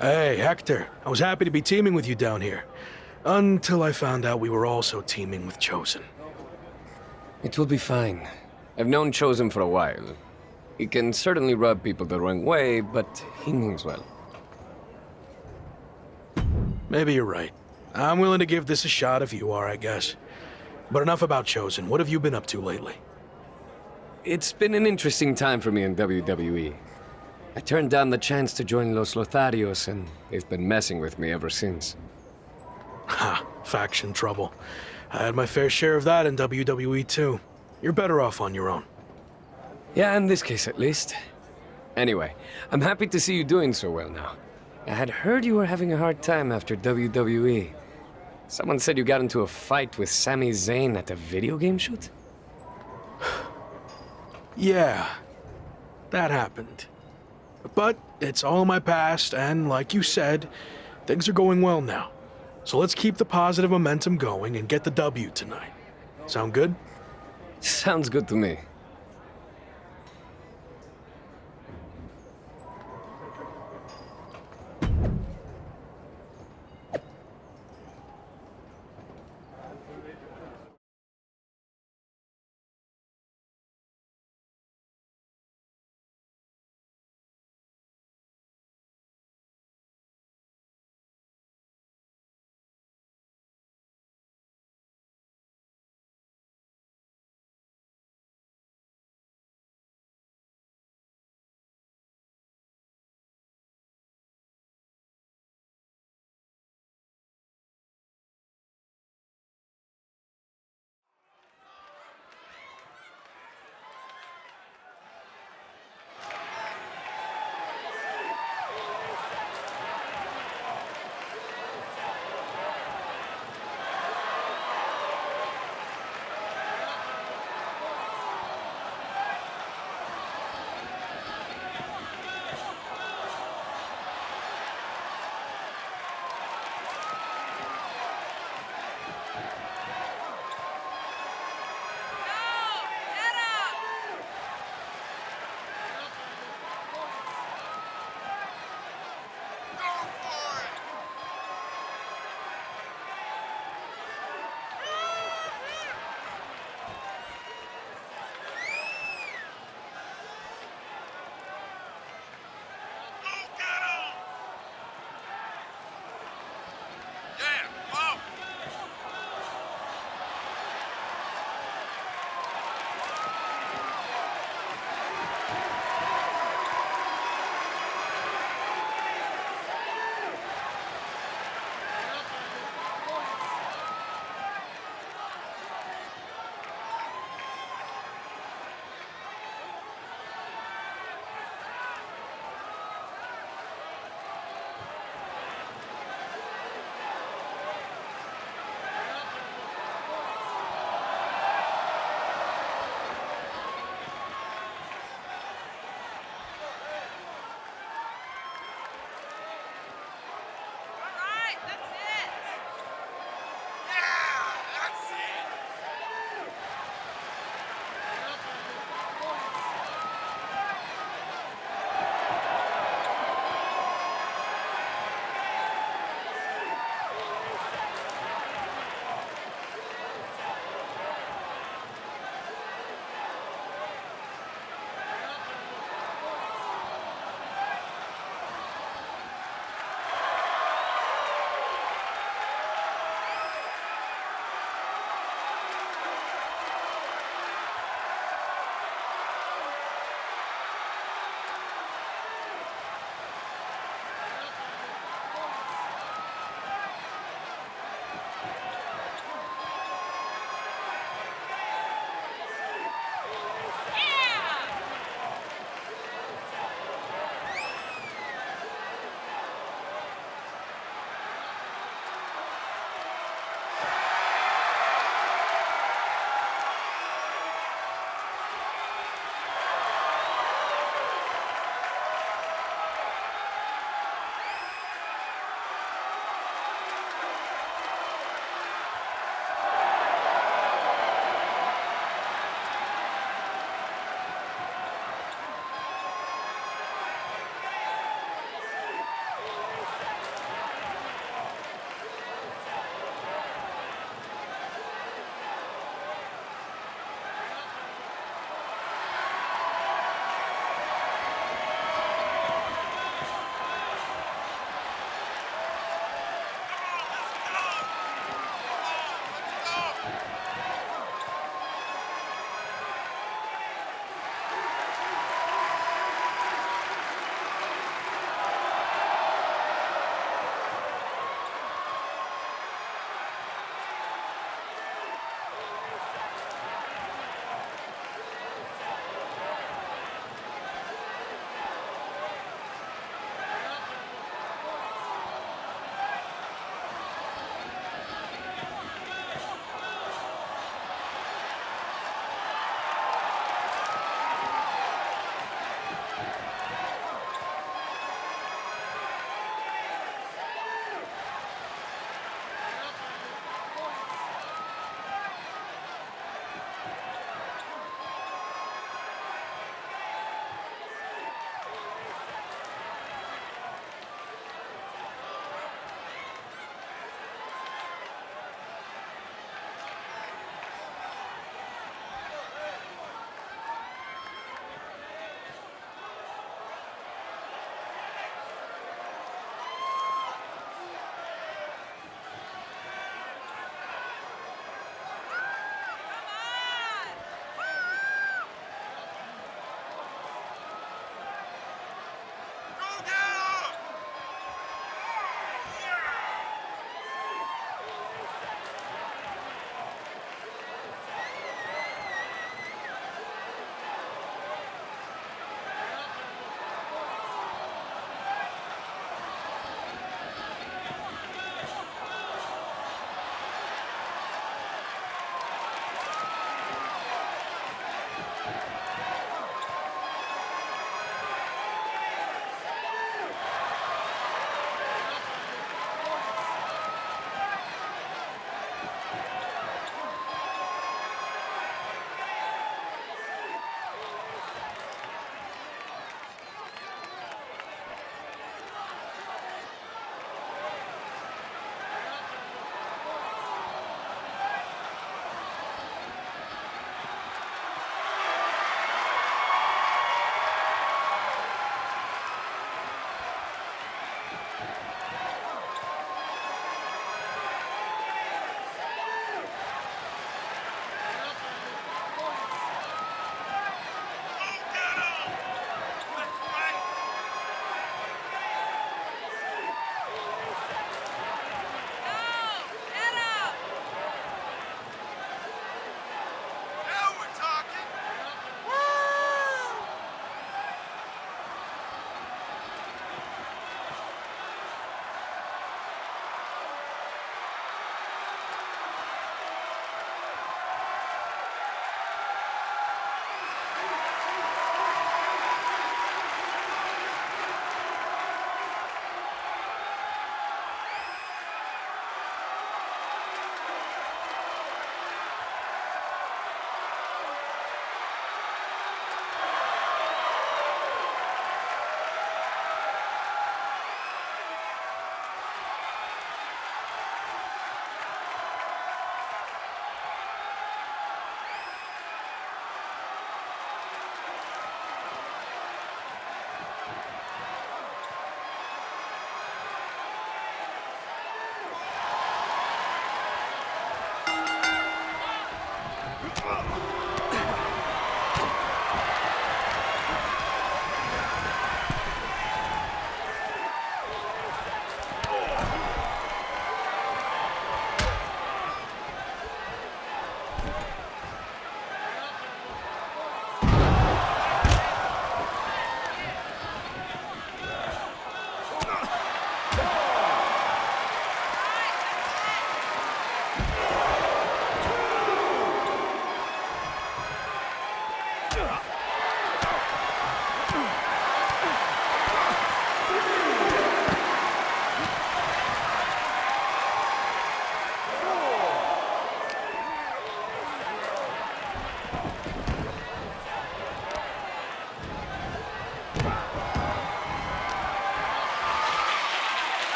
Hey, Hector. I was happy to be teaming with you down here. Until I found out we were also teaming with Chosen. It will be fine. I've known Chosen for a while. He can certainly rub people the wrong way, but he means well. Maybe you're right. I'm willing to give this a shot if you are, I guess. But enough about Chosen. What have you been up to lately? It's been an interesting time for me in WWE. I turned down the chance to join Los Lotharios, and they've been messing with me ever since. Ha, faction trouble. I had my fair share of that in WWE too. You're better off on your own. Yeah, in this case at least. Anyway, I'm happy to see you doing so well now. I had heard you were having a hard time after WWE. Someone said you got into a fight with Sami Zayn at a video game shoot? Yeah, that happened. But it's all in my past, and like you said, things are going well now. So let's keep the positive momentum going and get the W tonight. Sound good? Sounds good to me.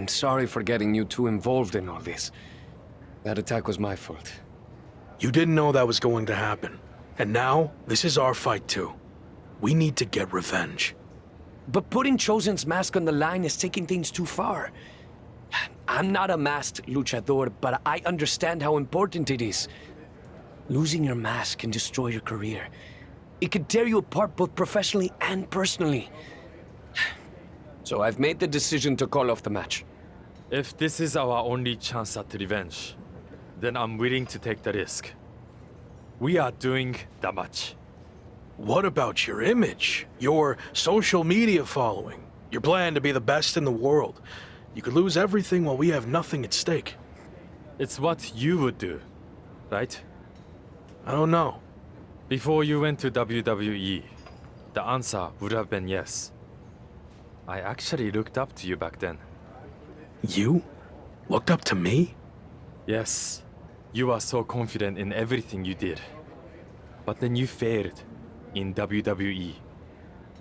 I'm sorry for getting you too involved in all this. That attack was my fault. You didn't know that was going to happen. And now, this is our fight too. We need to get revenge. But putting Chosen's mask on the line is taking things too far. I'm not a masked luchador, but I understand how important it is. Losing your mask can destroy your career. It could tear you apart both professionally and personally. So I've made the decision to call off the match. If this is our only chance at revenge, then I'm willing to take the risk. We are doing the match. What about your image? Your social media following? Your plan to be the best in the world? You could lose everything while we have nothing at stake. It's what you would do, right? I don't know. Before you went to WWE, the answer would have been yes. I actually looked up to you back then. You? Looked up to me? Yes, you are so confident in everything you did. But then you failed in WWE.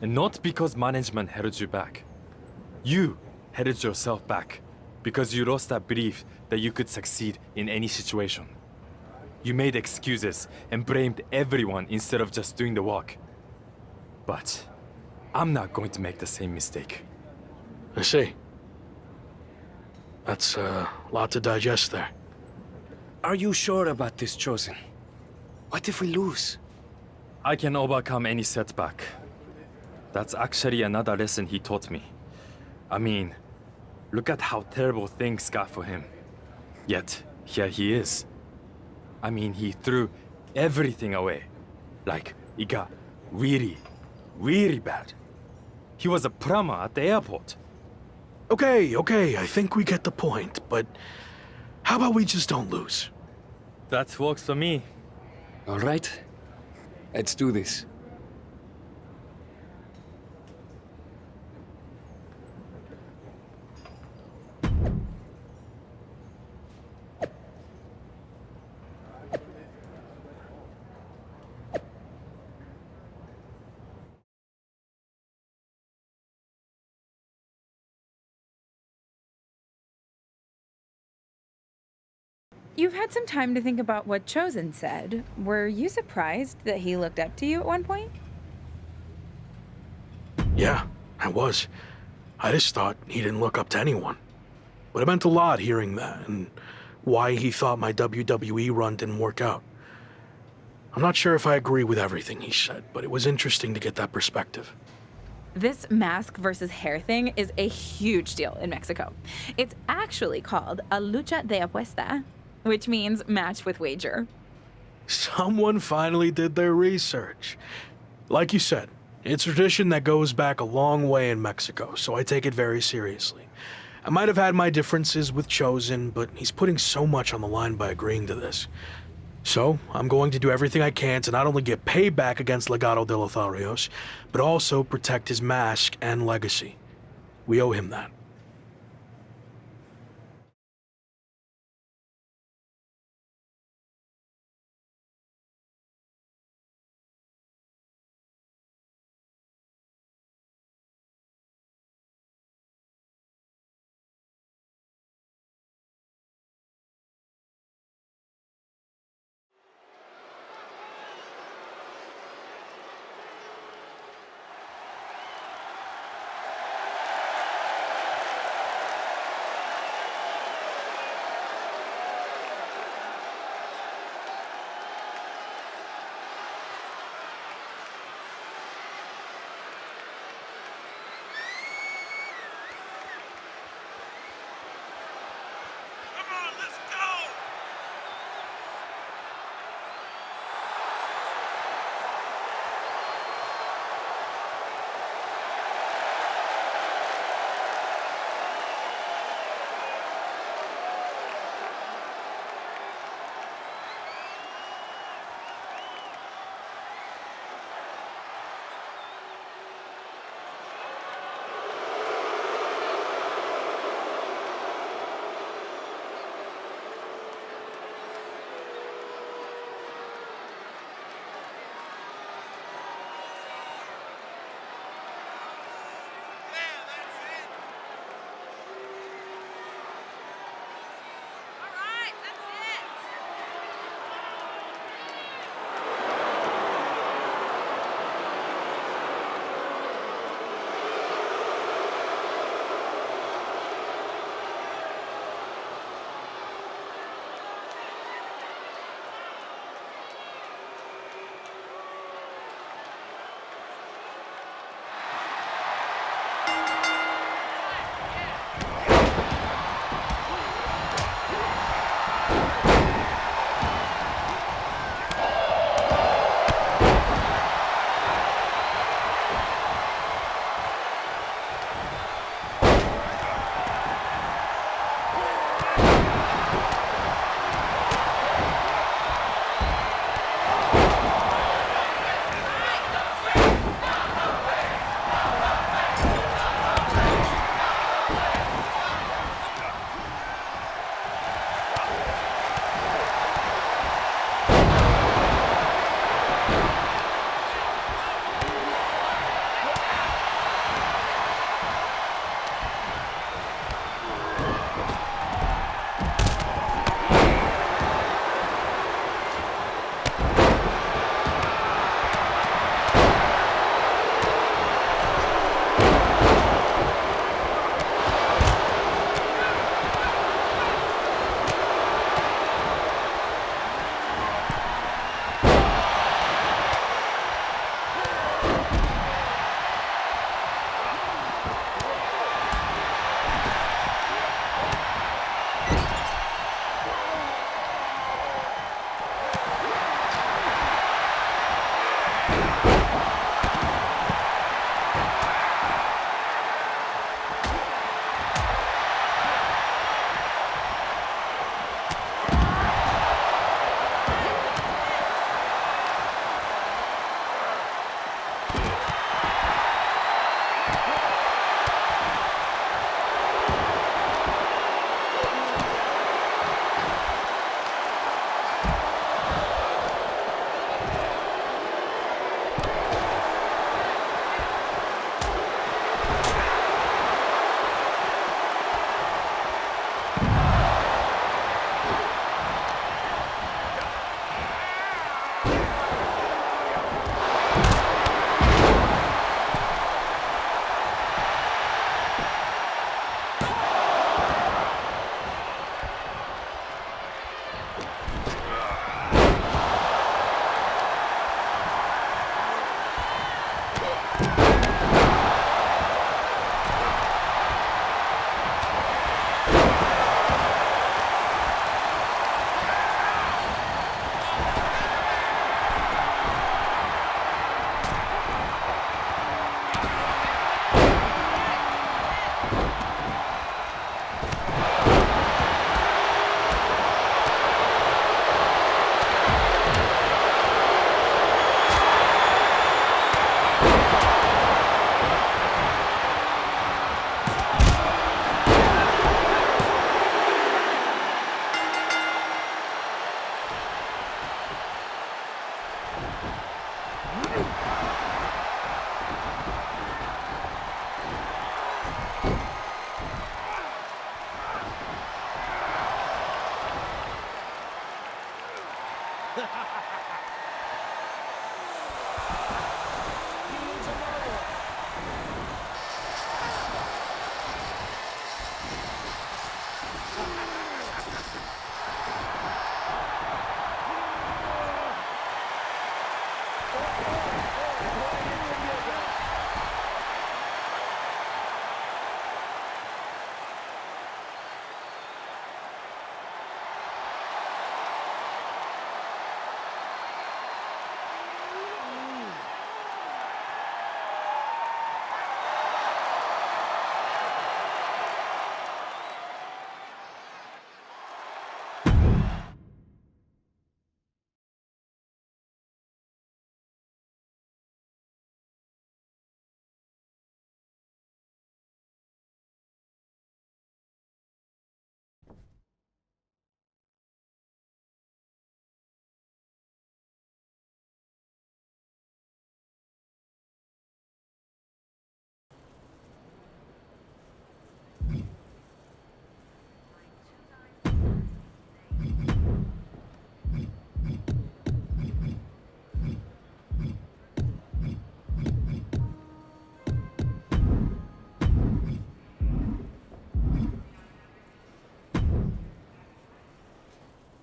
And not because management held you back. You held yourself back because you lost that belief that you could succeed in any situation. You made excuses and blamed everyone instead of just doing the work. But I'm not going to make the same mistake. I see. That's a lot to digest there. Are you sure about this, Chosen? What if we lose? I can overcome any setback. That's actually another lesson he taught me. I mean, look at how terrible things got for him. Yet, here he is. I mean, he threw everything away. Like, it got really, really bad. He was a plumber at the airport. Okay, I think we get the point, but how about we just don't lose? That works for me. All right, let's do this. You've had some time to think about what Chosen said. Were you surprised that he looked up to you at one point? Yeah, I was. I just thought he didn't look up to anyone. But it meant a lot hearing that, and why he thought my WWE run didn't work out. I'm not sure if I agree with everything he said, but it was interesting to get that perspective. This mask versus hair thing is a huge deal in Mexico. It's actually called a lucha de apuesta, which means match with wager. Someone finally did their research. Like you said, it's a tradition that goes back a long way in Mexico, so I take it very seriously. I might have had my differences with Chosen, but he's putting so much on the line by agreeing to this. So, I'm going to do everything I can to not only get payback against Legado de Lotharios, but also protect his mask and legacy. We owe him that.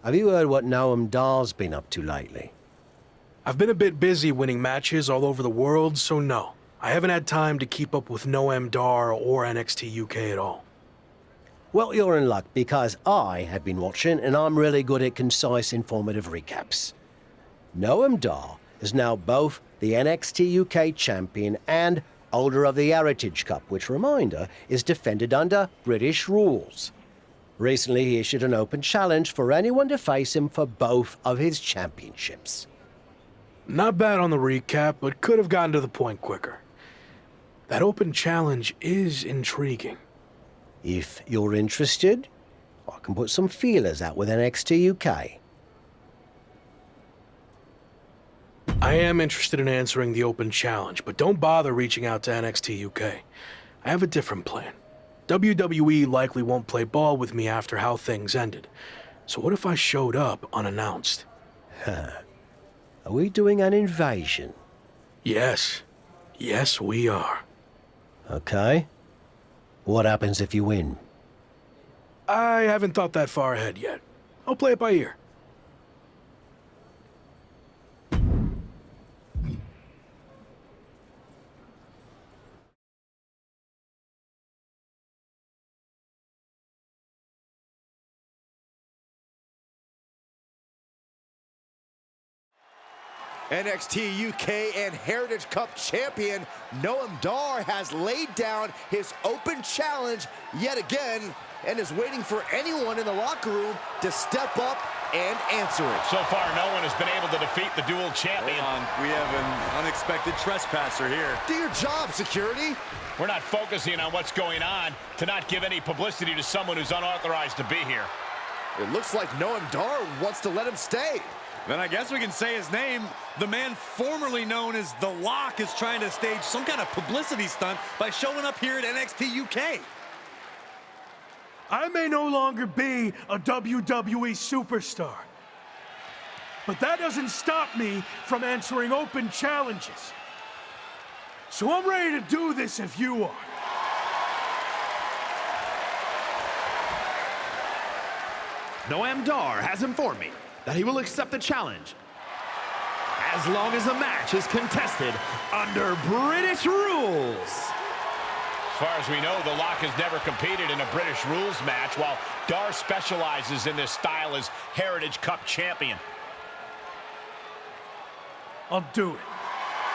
Have you heard what Noam Dar's been up to lately? I've been a bit busy winning matches all over the world, so no. I haven't had time to keep up with Noam Dar or NXT UK at all. Well, you're in luck, because I have been watching, and I'm really good at concise, informative recaps. Noam Dar is now both the NXT UK champion and holder of the Heritage Cup, which, reminder, is defended under British rules. Recently, he issued an open challenge for anyone to face him for both of his championships. Not bad on the recap, but could have gotten to the point quicker. That open challenge is intriguing. If you're interested, I can put some feelers out with NXT UK. I am interested in answering the open challenge, but don't bother reaching out to NXT UK. I have a different plan. WWE likely won't play ball with me after how things ended. So what if I showed up unannounced? Are we doing an invasion? Yes. Yes, we are. Okay. What happens if you win? I haven't thought that far ahead yet. I'll play it by ear. NXT UK and Heritage Cup champion Noam Dar has laid down his open challenge yet again and is waiting for anyone in the locker room to step up and answer it. So far, no one has been able to defeat the dual champion. Hold on. We have an unexpected trespasser here. Do your job, security. We're not focusing on what's going on to not give any publicity to someone who's unauthorized to be here. It looks like Noam Dar wants to let him stay. Then I guess we can say his name. The man formerly known as The Lock is trying to stage some kind of publicity stunt by showing up here at NXT UK. I may no longer be a WWE superstar, but that doesn't stop me from answering open challenges. So I'm ready to do this if you are. Noam Dar has informed me that he will accept the challenge as long as the match is contested under British rules. As far as we know, The Lock has never competed in a British rules match, while Dar specializes in this style as Heritage Cup champion. I'll do it.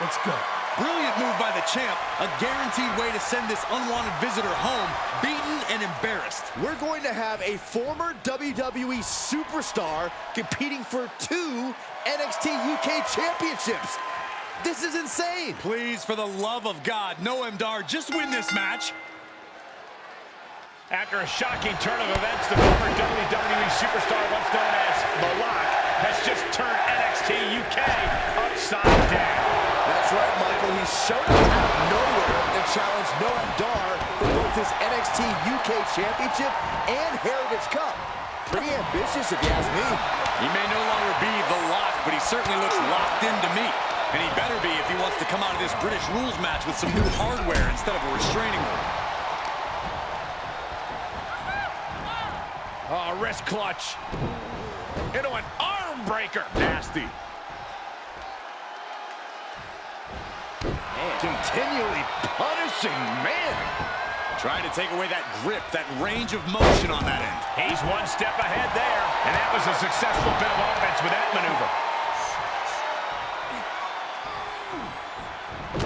Let's go. Brilliant move by the champ. A guaranteed way to send this unwanted visitor home, beaten and embarrassed. We're going to have a former WWE superstar competing for 2 NXT UK championships. This is insane. Please, for the love of God, Noam Dar, just win this match. After a shocking turn of events, the former WWE superstar, once known as The Lock, has just turned NXT UK upside down. That's right, Michael. He showed up out of nowhere and challenged Noam Dar for both his NXT UK Championship and Heritage Cup. Pretty ambitious, if you ask me. He may no longer be The Lock, but he certainly looks locked in to me. And he better be if he wants to come out of this British rules match with some new hardware instead of a restraining order. Oh, wrist clutch. Into an arm breaker. Nasty. Continually punishing, man. Trying to take away that grip, that range of motion on that end. He's one step ahead there, and that was a successful bit of offense with that maneuver.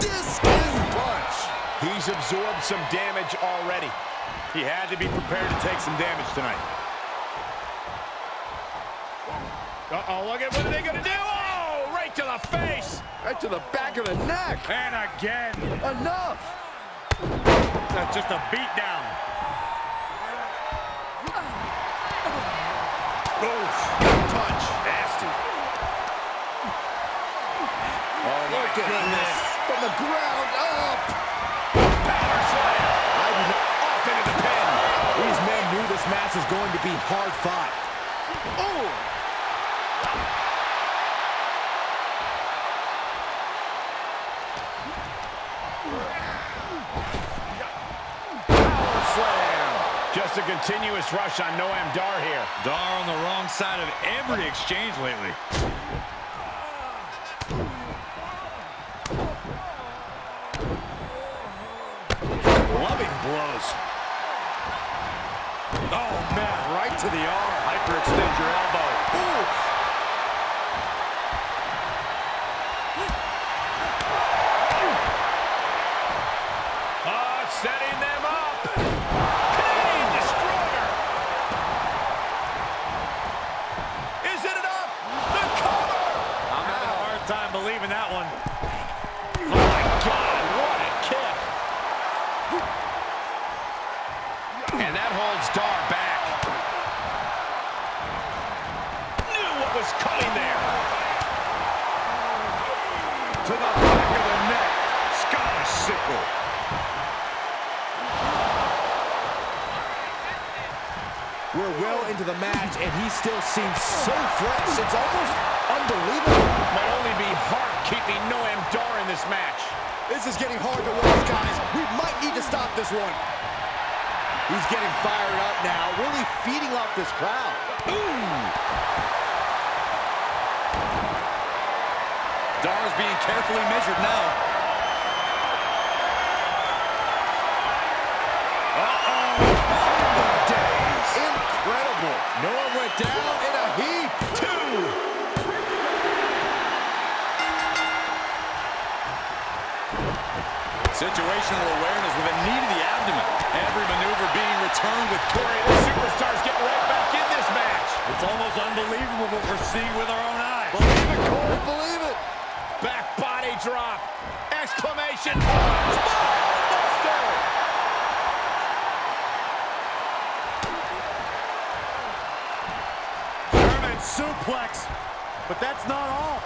Discus punch. He's absorbed some damage already. He had to be prepared to take some damage tonight. Uh-oh, look at what are they going to do? Oh, right to the face. Right to the back of the neck. And again. Enough. That's just a beat down. Oof. Punch. Nasty. Oh, my goodness. From the ground up. Power slam. Off into the pin. These men knew this match was going to be hard fought. Oh. Just just a continuous rush on Noam Dar here. Dar on the wrong side of every exchange lately. Loving blows. Oh, man, right to the arm. Hyperextend your elbow. Ooh. Setting them up. Kane Destroyer. Is it enough? The cover. I'm having a hard time believing that one. Oh, my God. What a kick. And that holds Dar back. Knew what was coming there. To the back of the neck. Scottish sickle. We're well into the match, and he still seems so fresh. It's almost unbelievable. Might only be heart keeping Noam Dar in this match. This is getting hard to watch, guys. We might need to stop this one. He's getting fired up now, really feeding off this crowd. Ooh! Dar's being carefully measured now. Incredible. Noah went down in a heap. 2. Situational awareness with a knee to the abdomen. Every maneuver being returned with Corey, the superstars getting right back in this match. It's almost unbelievable what we're seeing with our own eyes. Believe it, Cole, believe it. Back body drop. Exclamation point. Buster. German suplex. But that's not all.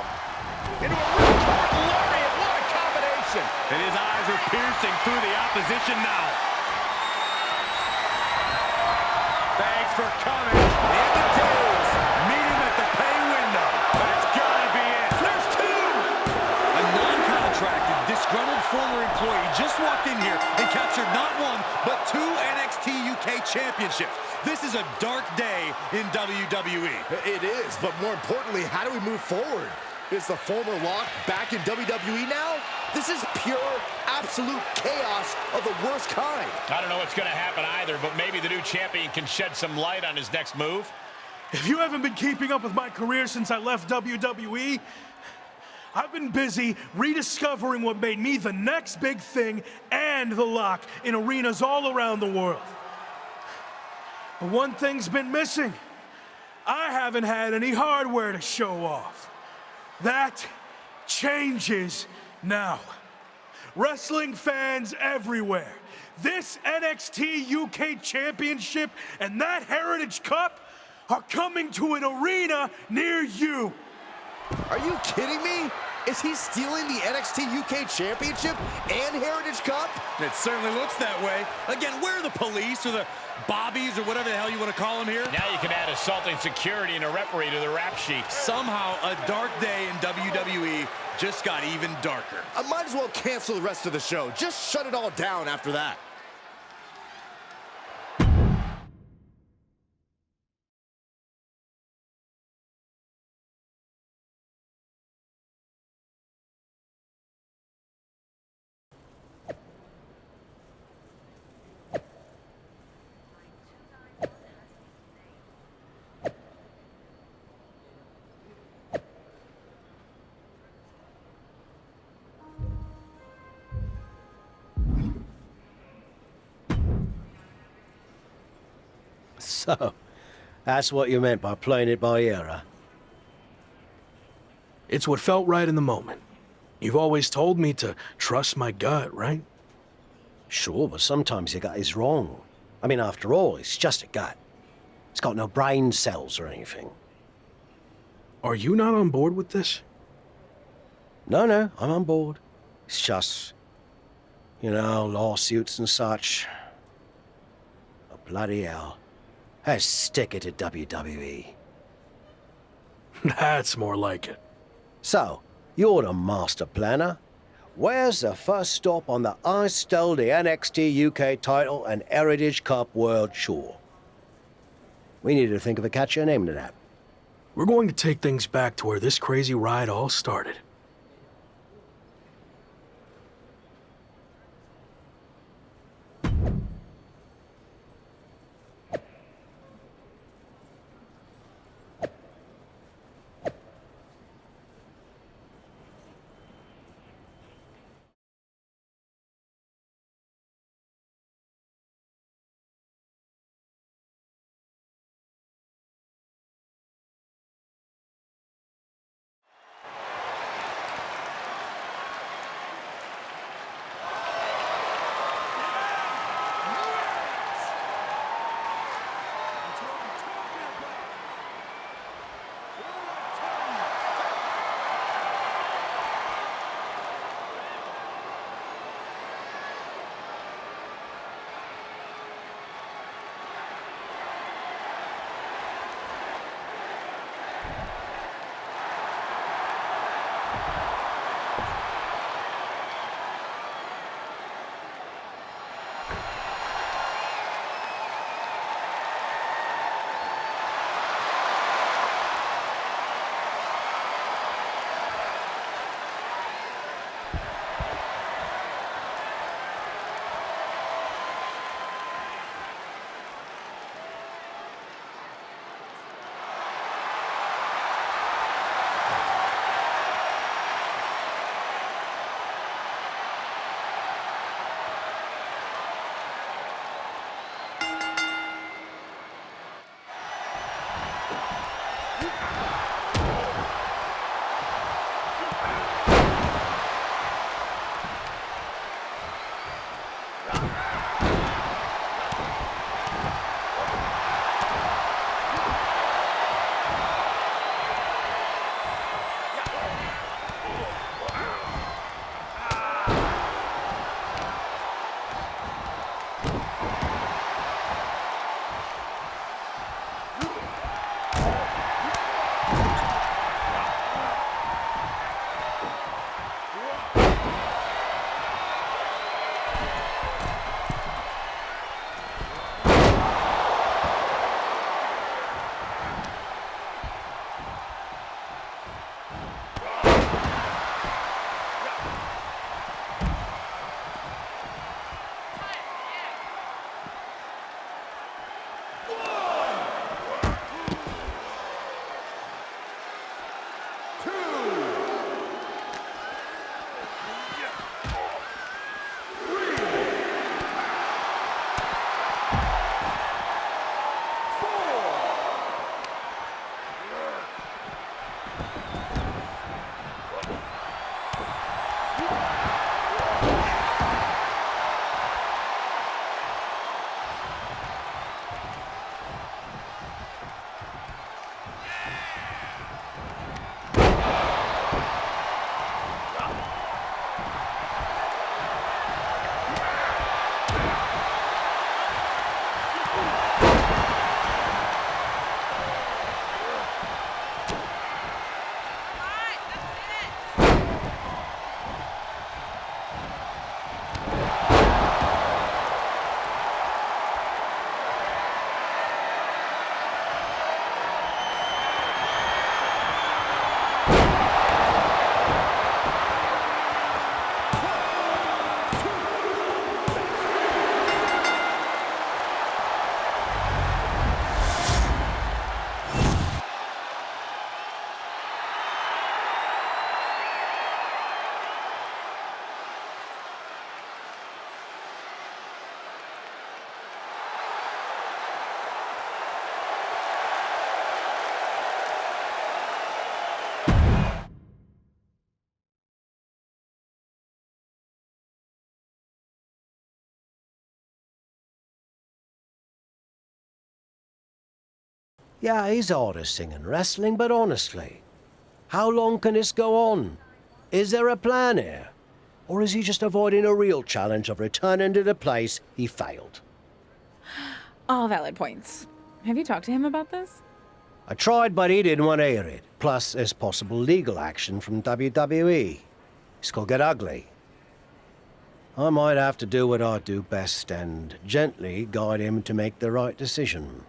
Into a ripcord lariat. What a combination. And his eyes are piercing through the opposition now. Thanks for coming. The end of days. Meet him at the pay window. That's gotta be it. There's 2. A non-contracted, disgruntled former employee just walked in here and captured not one, but 2 NXT UK championships. This is a dark day in WWE. It is, but more importantly, how do we move forward? Is the former Lock back in WWE now? This is pure, absolute chaos of the worst kind. I don't know what's going to happen either, but maybe the new champion can shed some light on his next move. If you haven't been keeping up with my career since I left WWE, I've been busy rediscovering what made me the next big thing and the Lock in arenas all around the world. But one thing's been missing. I haven't had any hardware to show off. That changes now. Wrestling fans everywhere, this NXT UK Championship and that Heritage Cup are coming to an arena near you. Are you kidding me? Is he stealing the NXT UK Championship and Heritage Cup? It certainly looks that way. Again, where are the police or the bobbies or whatever the hell you want to call them here? Now you can add assaulting security and a referee to the rap sheet. Somehow, a dark day in WWE just got even darker. I might as well cancel the rest of the show. Just shut it all down after that. So, that's what you meant by playing it by ear, huh? It's what felt right in the moment. You've always told me to trust my gut, right? Sure, but sometimes your gut is wrong. I mean, after all, it's just a gut. It's got no brain cells or anything. Are you not on board with this? No, I'm on board. It's just, you know, lawsuits and such. Oh, bloody hell. Let's stick it to WWE. That's more like it. So, you're the master planner. Where's the first stop on the I stole the NXT UK title and Heritage Cup World Tour? We need to think of a catchier name to that. We're going to take things back to where this crazy ride all started. Yeah, he's artisting and wrestling, but honestly, how long can this go on? Is there a plan here? Or is he just avoiding a real challenge of returning to the place he failed? All valid points. Have you talked to him about this? I tried, but he didn't want to hear it. Plus, there's possible legal action from WWE. This could get ugly. I might have to do what I do best and gently guide him to make the right decision.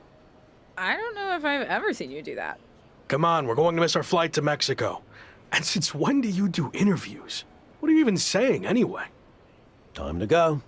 I don't know if I've ever seen you do that. Come on, we're going to miss our flight to Mexico. And since when do you do interviews? What are you even saying anyway? Time to go.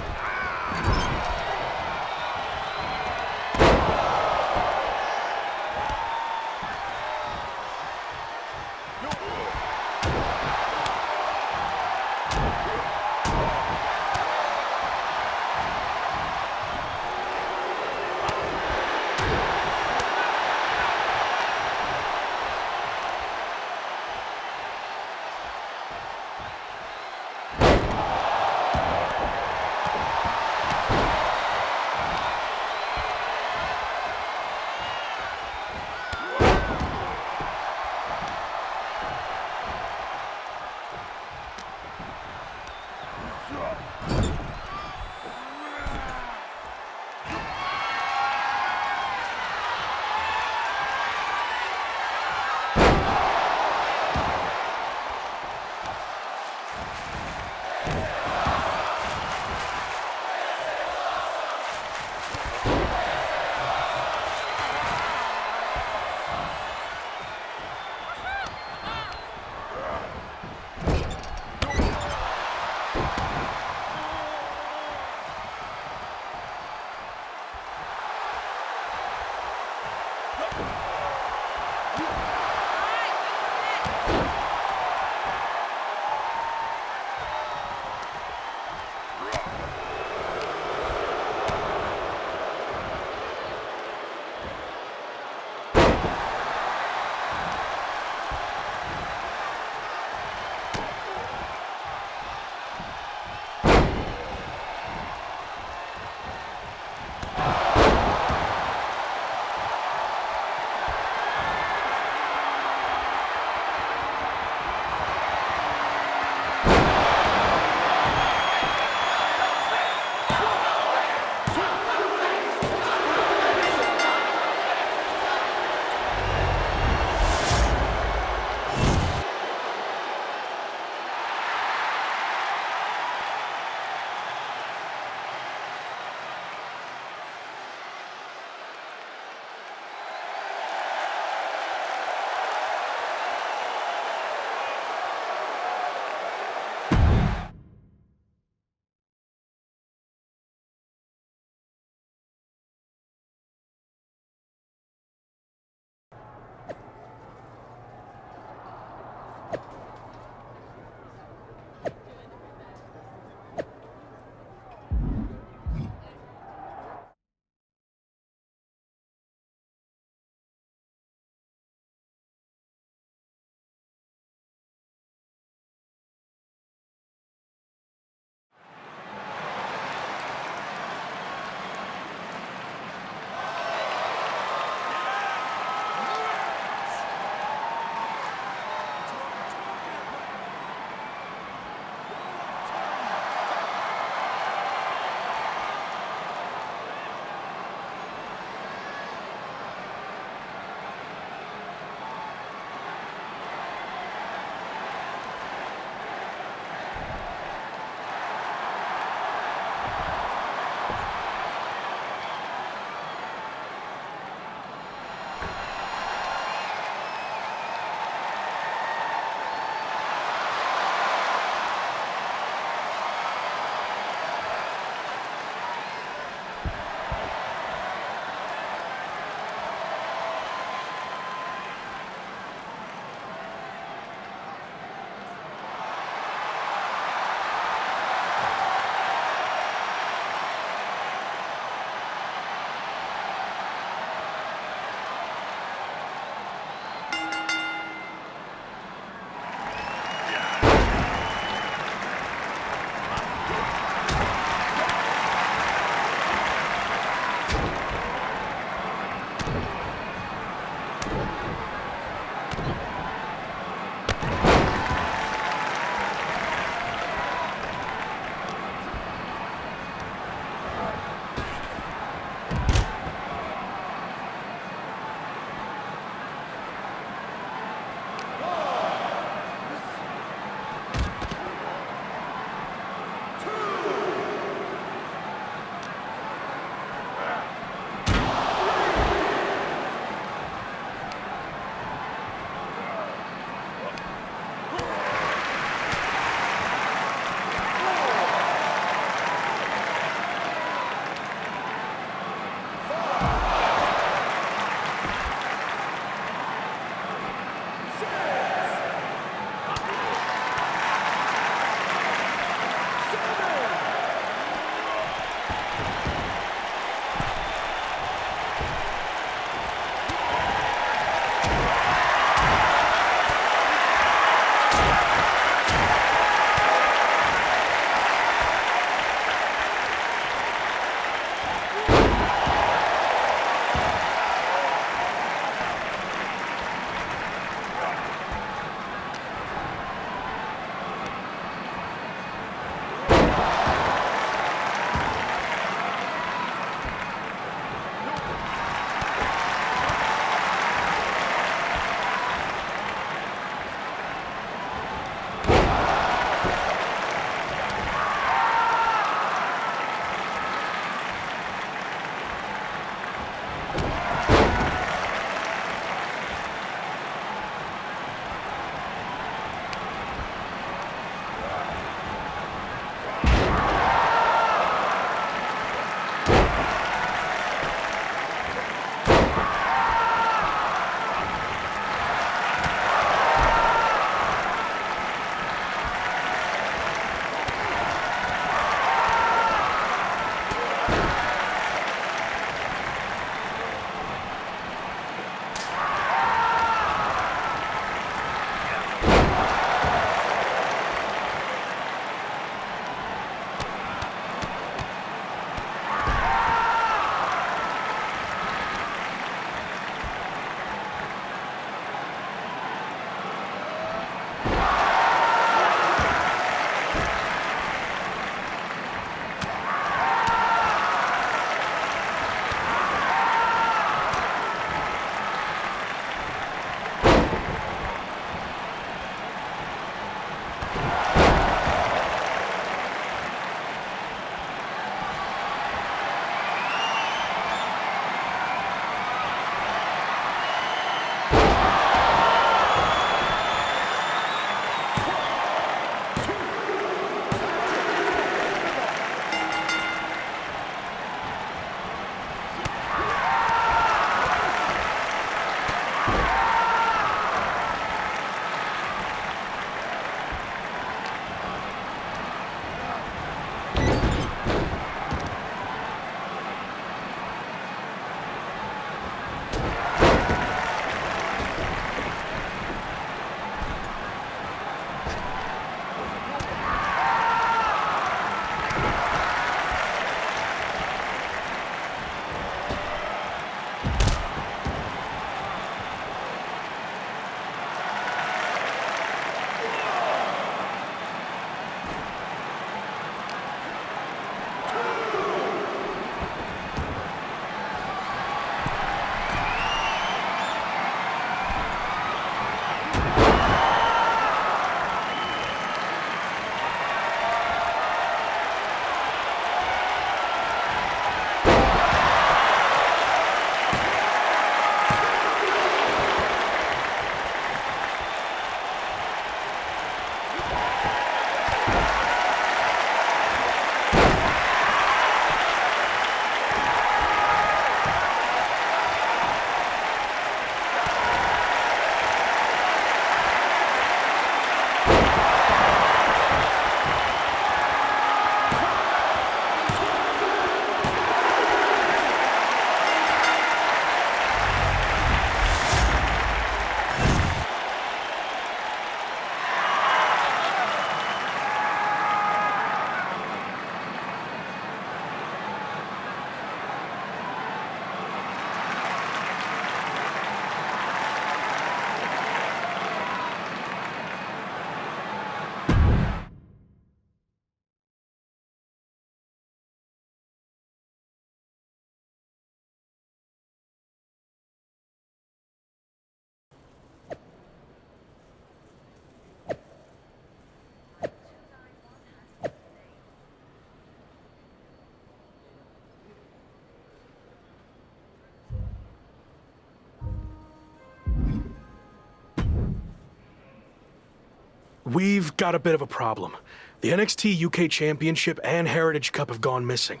We've got a bit of a problem. The NXT UK Championship and Heritage Cup have gone missing.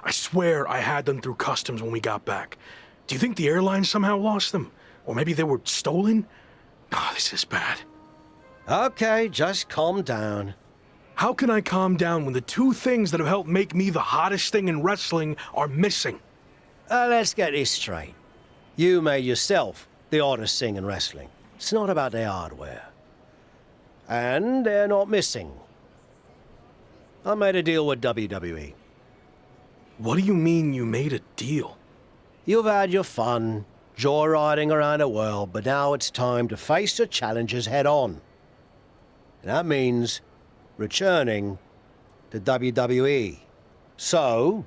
I swear I had them through customs when we got back. Do you think the airline somehow lost them? Or maybe they were stolen? Oh, this is bad. Okay, just calm down. How can I calm down when the two things that have helped make me the hottest thing in wrestling are missing? Let's get this straight. You made yourself the hottest thing in wrestling. It's not about the hardware. And they're not missing. I made a deal with WWE. What do you mean you made a deal? You've had your fun, joyriding around the world, but now it's time to face the challenges head on. And that means returning to WWE. So,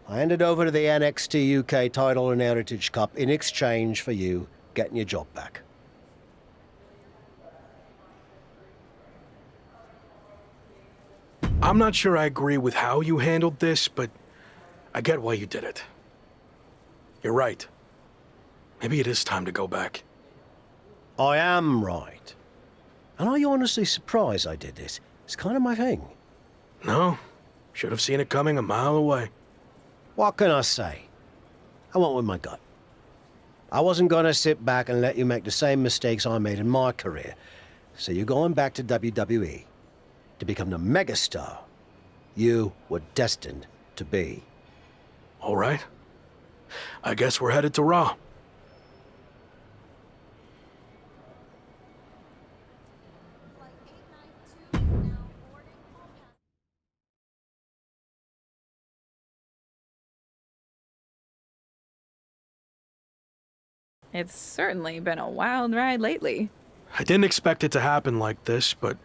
I handed over the NXT UK title and Heritage Cup in exchange for you getting your job back. I'm not sure I agree with how you handled this, but I get why you did it. You're right. Maybe it is time to go back. I am right. And are you honestly surprised I did this? It's kind of my thing. No, should have seen it coming a mile away. What can I say? I went with my gut. I wasn't gonna sit back and let you make the same mistakes I made in my career. So you're going back to WWE to become the megastar you were destined to be. All right. I guess we're headed to Raw. It's certainly been a wild ride lately. I didn't expect it to happen like this, but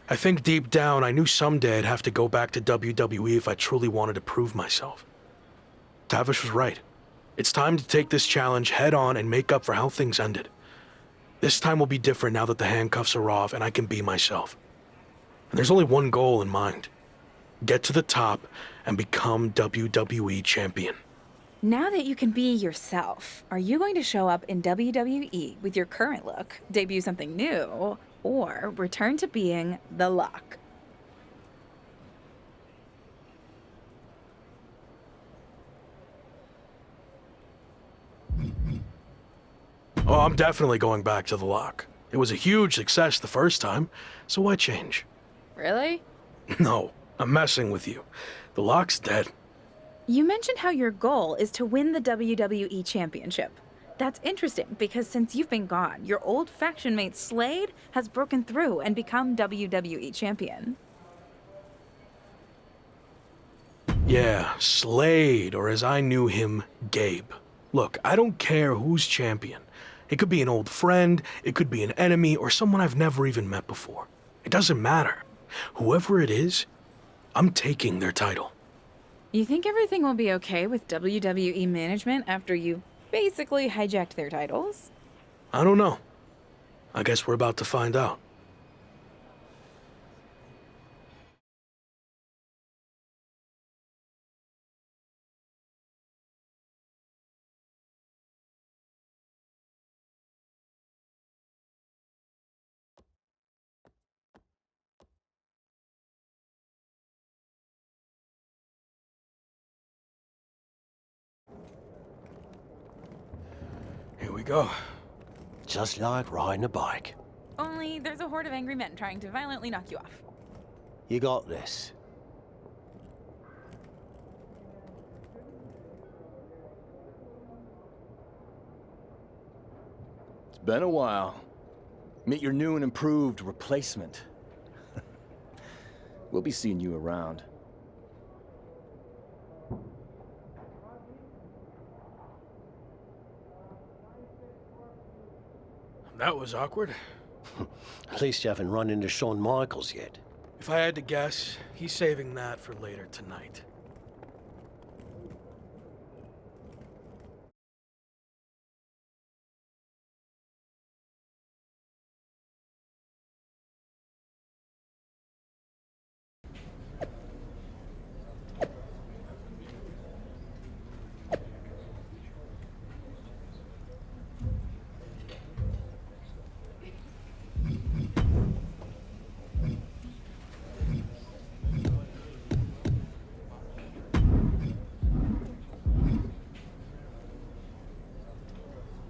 I think deep down I knew someday I'd have to go back to WWE if I truly wanted to prove myself. Tavish was right. It's time to take this challenge head on and make up for how things ended. This time will be different now that the handcuffs are off and I can be myself. And there's only one goal in mind. Get to the top and become WWE champion. Now that you can be yourself, are you going to show up in WWE with your current look, debut something new, or return to being the Lock? Oh, I'm definitely going back to the Lock. It was a huge success the first time, so why change? Really? No, I'm messing with you. The Lock's dead. You mentioned how your goal is to win the WWE Championship. That's interesting because since you've been gone, your old faction mate Slade has broken through and become WWE Champion. Yeah, Slade, or as I knew him, Gabe. Look, I don't care who's champion. It could be an old friend, it could be an enemy, or someone I've never even met before. It doesn't matter. Whoever it is, I'm taking their title. You think everything will be okay with WWE management after you basically hijacked their titles? I don't know. I guess we're about to find out. Here we go. Just like riding a bike. Only there's a horde of angry men trying to violently knock you off. You got this. It's been a while. Meet your new and improved replacement. We'll be seeing you around. That was awkward. At least you haven't run into Shawn Michaels yet. If I had to guess, he's saving that for later tonight.